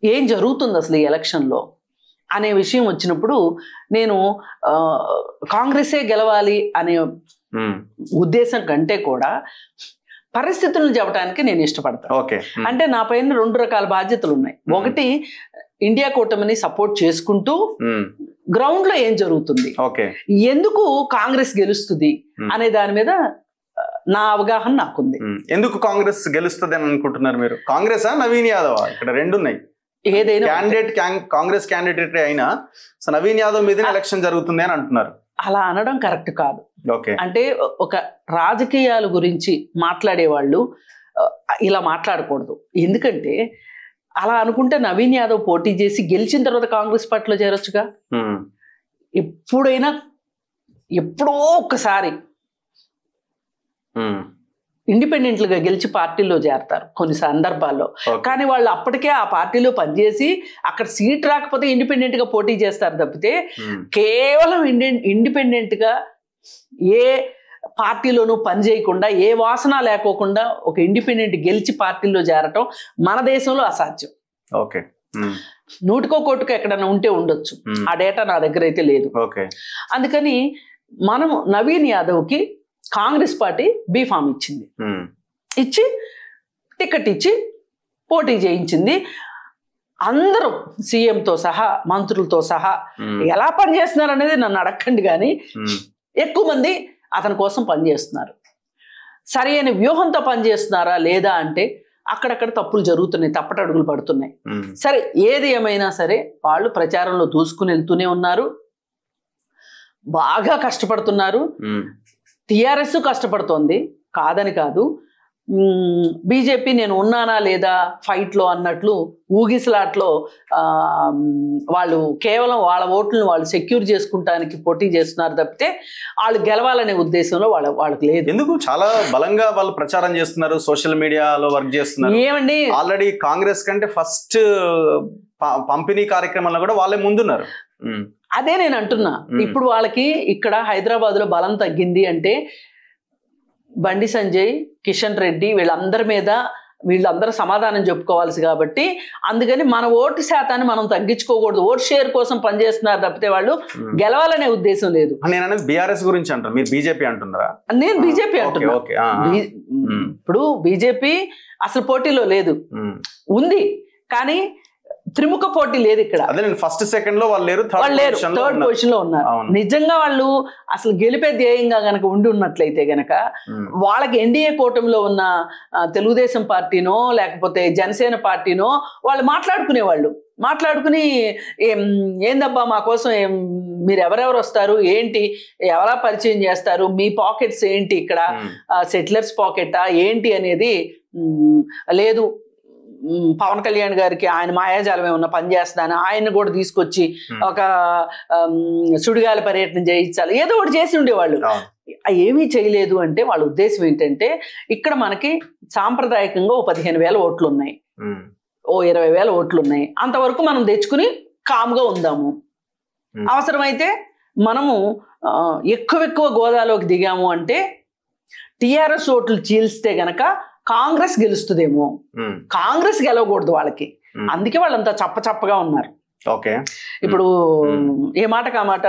ఏం జరుగుతుంది అసలు ఈ ఎలక్షన్లో అనే విషయం వచ్చినప్పుడు నేను కాంగ్రెసే గెలవాలి అనే ఉద్దేశం కంటే కూడా పరిస్థితులను చెప్పడానికి నేను ఇష్టపడతాను. అంటే నా పైన 2 రకాల బాధ్యతలు ఉన్నాయి. ఒకటి, ఇండియా కూటమిని సపోర్ట్ చేసుకుంటూ గ్రౌండ్ లో ఏం జరుగుతుంది, ఎందుకు కాంగ్రెస్ గెలుస్తుంది అనే దాని మీద నా అవగాహన నాకుంది. ఎందుకు కాంగ్రెస్ గెలుస్తుంది అని అనుకుంటున్నారు మీరు? కాంగ్రెస్ నవీన్ యాదవ్? ఇక్కడ 2 ఉన్నాయి. ఏదైనా క్యాండిడేట్ కాంగ్రెస్ క్యాండిడేట్ అయినా నవీన్ యాదవ్ మీద ఎలక్షన్ జరుగుతుంది అని అంటున్నారు. అలా అనడం కరెక్ట్ కాదు. అంటే ఒక రాజకీయాల గురించి మాట్లాడేవాళ్ళు ఇలా మాట్లాడకూడదు. ఎందుకంటే అలా అనుకుంటే నవీన్ యాదవ్ పోటీ చేసి గెలిచిన తర్వాత కాంగ్రెస్ పార్టీలో చేరొచ్చుగా. ఎప్పుడో ఒక్కసారి ఇండిపెండెంట్లుగా గెలిచి పార్టీలో చేరతారు కొన్ని సందర్భాల్లో. కానీ వాళ్ళు అప్పటికే ఆ పార్టీలో పనిచేసి అక్కడ సీట్ రాకపోతే ఇండిపెండెంట్ గా పోటీ చేస్తారు తప్పితే కేవలం ఇండిపెండెంట్ గా ఏ పార్టీలోనూ పని చేయకుండా ఏ వాసన లేకోకుండా ఒక ఇండిపెండెంట్ గెలిచి పార్టీలో చేరటం మన దేశంలో అసాధ్యం. నూటికో కోటుకో ఎక్కడైనా ఉంటే ఉండొచ్చు, ఆ డేటా నా దగ్గర అయితే లేదు. అందుకని మనం నవీన్ యాదవ్కి కాంగ్రెస్ పార్టీ బీఫామ్ ఇచ్చింది, ఇచ్చి టికెట్ ఇచ్చి పోటీ చేయించింది. అందరూ సీఎంతో సహా మంత్రులతో సహా ఎలా పనిచేస్తున్నారు అనేది నన్ను అడగండి, కానీ ఎక్కువ మంది అతని కోసం పనిచేస్తున్నారు. సరి అయిన వ్యూహంతో పనిచేస్తున్నారా లేదా అంటే అక్కడక్కడ తప్పులు జరుగుతున్నాయి, తప్పటడుగులు పడుతున్నాయి. సరే, ఏది ఏమైనా సరే వాళ్ళు ప్రచారంలో దూసుకుని వెళ్తూనే ఉన్నారు, బాగా కష్టపడుతున్నారు. టిఆర్ఎస్ కష్టపడుతోంది, కాదని కాదు. బీజేపీ నేను ఉన్నానా లేదా ఫైట్లో అన్నట్లు ఊగిసలాట్లో వాళ్ళు కేవలం వాళ్ళ ఓట్లను వాళ్ళు సెక్యూర్ చేసుకుంటానికి పోటీ చేస్తున్నారు తప్పితే వాళ్ళు గెలవాలనే ఉద్దేశంలో వాళ్ళకి లేదు. ఎందుకు? చాలా బలంగా వాళ్ళు ప్రచారం చేస్తున్నారు, సోషల్ మీడియాలో వర్క్ చేస్తున్నారు. ఏమండి, ఆల్రెడీ కాంగ్రెస్ కంటే ఫస్ట్ పంపిణీ కార్యక్రమంలో కూడా వాళ్ళే ముందున్నారు. అదే నేను అంటున్నా. ఇప్పుడు వాళ్ళకి ఇక్కడ హైదరాబాద్ లో బలం తగ్గింది అంటే బండి సంజయ్, కిషన్ రెడ్డి వీళ్ళందరూ సమాధానం చెప్పుకోవాల్సి కాబట్టి అందుకని మన ఓటు శాతాన్ని మనం తగ్గించుకోకూడదు. ఓటు షేర్ కోసం పనిచేస్తున్నారు తప్పితే వాళ్ళు గెలవాలనే ఉద్దేశం లేదు. నేను అనేది బీఆర్ఎస్ గురించి అంటారు, మీరు బీజేపీ అంటున్నారా? నేను బీజేపీ అంటున్నా. ఇప్పుడు బీజేపీ అసలు పోటీలో లేదు, ఉంది కానీ త్రిముఖ పోటీ లేదు ఇక్కడ. ఫస్ట్ సెకండ్ లో వాళ్ళు లేరు, థర్డ్ పొజిషన్ లో ఉన్నారు. నిజంగా వాళ్ళు అసలు గెలిపే ధ్యేయంగా గనక ఉండి ఉన్నట్లయితే గనక వాళ్ళకి ఎన్డీఏ కూటమిలో ఉన్న తెలుగుదేశం పార్టీనో లేకపోతే జనసేన పార్టీనో వాళ్ళు మాట్లాడుకుని ఏందబ్బా మా కోసం మీరు ఎవరెవరు వస్తారు, ఏంటి, ఎవరా పరిచయం చేస్తారు, మీ పాకెట్స్ ఏంటి, ఇక్కడ సెటిలర్స్ పాకెటా ఏంటి అనేది లేదు. పవన్ కళ్యాణ్ గారికి ఆయన మాయాజాలం ఏమన్నా పనిచేస్తాను, ఆయన్ని కూడా తీసుకొచ్చి ఒక సుడిగాలి పర్యటన చేయించాలి, ఏదో ఒకటి చేసి ఉండేవాళ్ళు. ఏమీ చేయలేదు. అంటే వాళ్ళ ఉద్దేశం ఏంటంటే ఇక్కడ మనకి సాంప్రదాయకంగా 15,000 ఓట్లు ఉన్నాయి, 20,000 ఓట్లు ఉన్నాయి, అంతవరకు మనం తెచ్చుకుని కామ్గా ఉందాము. అవసరమైతే మనము ఎక్కువ గోదాలోకి దిగాము అంటే టిఆర్ఎస్ ఓట్లు చీల్స్తే గనక కాంగ్రెస్ గెలుస్తుందేమో, కాంగ్రెస్ గెలవకూడదు వాళ్ళకి. అందుకే వాళ్ళంతా చప్పగా ఉన్నారు. ఇప్పుడు ఏ మాటకు ఆ మాట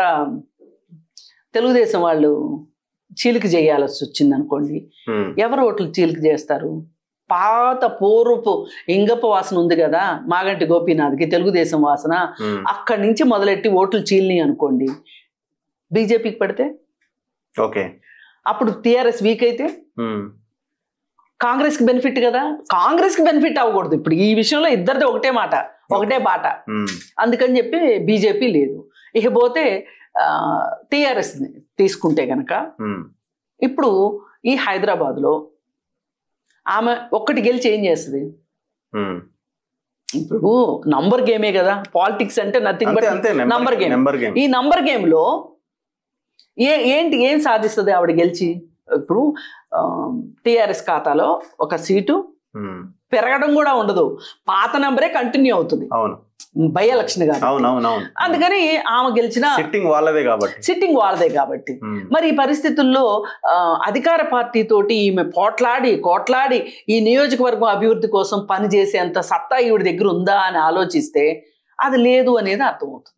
తెలుగుదేశం వాళ్ళు చీలిక చేయాల్సి వచ్చింది అనుకోండి, ఎవరు ఓట్లు చీలిక చేస్తారు? పాత పూర్వపు ఇంగప్ప వాసన ఉంది కదా మాగంటి గోపీనాథ్కి, తెలుగుదేశం వాసన, అక్కడి నుంచి మొదలెట్టి ఓట్లు చీలిని అనుకోండి, బీజేపీకి పడితే అప్పుడు టిఆర్ఎస్ వీక్ అయితే కాంగ్రెస్కి బెనిఫిట్ కదా. కాంగ్రెస్కి బెనిఫిట్ అవ్వకూడదు. ఇప్పుడు ఈ విషయంలో ఇద్దరిది ఒకటే బాట. అందుకని చెప్పి బీజేపీ లేదు. ఇకపోతే టిఆర్ఎస్ తీసుకుంటే గనక ఇప్పుడు ఈ హైదరాబాద్లో ఆమె ఒక్కటి గెలిచి ఏం చేస్తుంది? ఇప్పుడు నంబర్ గేమే కదా, పాలిటిక్స్ అంటే నథింగ్ బట్ నంబర్ గేమ్. ఈ నంబర్ గేమ్లో ఏం సాధిస్తుంది ఆవిడ గెలిచి? ఇప్పుడు టిఆర్ఎస్ ఖాతాలో ఒక సీటు పెరగడం కూడా ఉండదు, పాత నెంబరే కంటిన్యూ అవుతుంది. బై ఎలక్షన్ కాబట్టి. అవునవునవును. అందుకని ఆమె గెలిచిన సిట్టింగ్ వాళ్ళదే కాబట్టి మరి ఈ పరిస్థితుల్లో అధికార పార్టీ తోటి ఈమె కోట్లాడి ఈ నియోజకవర్గం అభివృద్ధి కోసం పనిచేసేంత సత్తా ఈవిడ దగ్గర ఉందా అని ఆలోచిస్తే అది లేదు అనేది అర్థమవుతుంది.